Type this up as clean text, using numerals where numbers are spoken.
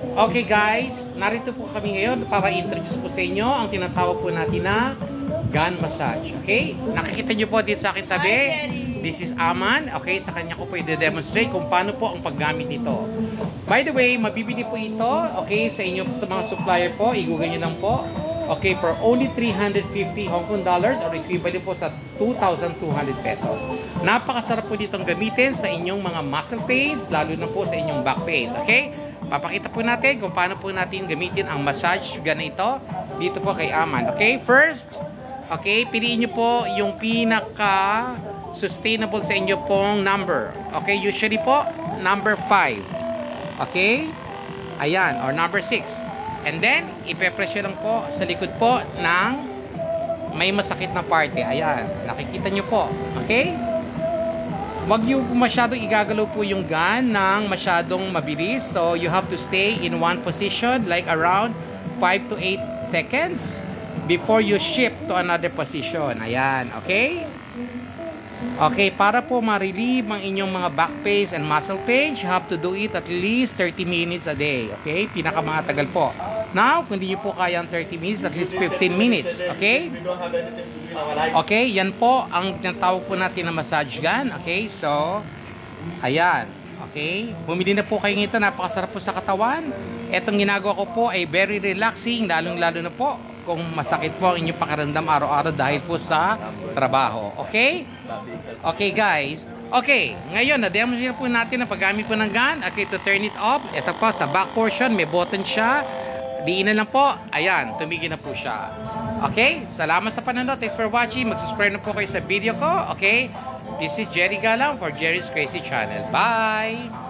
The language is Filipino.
Okay guys, narito po kami ngayon para introduce po sa inyo ang tinatawag po natin na gun massage. Okay? Nakikita nyo po dito sa akin tabi. This is Aman. Okay? Sa kanya ko po i-demonstrate kung paano po ang paggamit nito. By the way, mabibili po ito. Okay? Sa inyo sa mga supplier po, i-google nyo lang po. Okay? For only 350 Hong Kong dollars or equivalent po sa 2,200 pesos. Napakasarap po ditong gamitin sa inyong mga muscle pains, lalo na po sa inyong back pain. Okay? Papakita po natin kung paano po natin gamitin ang massage gun na ito dito po kay Aman. Okay? First, okay, piliin nyo po yung pinaka sustainable sa inyo pong number. Okay? Usually po, number 5. Okay? Ayan, or number 6. And then, ipe-press nyo lang po sa likod po ng may masakit na parte. Ayan, nakikita nyo po. Okay? Huwag nyo masyadong igagalaw po yung gun ng masyadong mabilis. So, you have to stay in one position like around 5 to 8 seconds before you shift to another position. Ayan, okay? Okay, para po ma-relieve ang inyong mga back pains and muscle pains, you have to do it at least 30 minutes a day. Okay? Pinakamatagal po. Now, kung di nyo po kaya ang 30 minutes, at least 15 minutes. Okay? Okay, yan po ang tinatawag po natin na massage gun. Okay, so, ayan. Okay, bumili na po kayo nito. Napakasarap po sa katawan. Etong ginagawa ko po ay very relaxing, lalong-lalo na po kung masakit po ang inyong pakiramdam araw-araw dahil po sa trabaho. Okay? Okay, guys. Okay, ngayon, na-demonstrate po natin ang paggamit po ng gun. Okay, to turn it off. Ito po, sa back portion, may button siya. Diin na lang po. Ayan, tumigil na po siya. Okay, salamat sa panonood. Thanks for watching. Mag-subscribe na po kayo sa video ko. Okay, this is Jerry Galang for Jerry's Crazy Channel. Bye!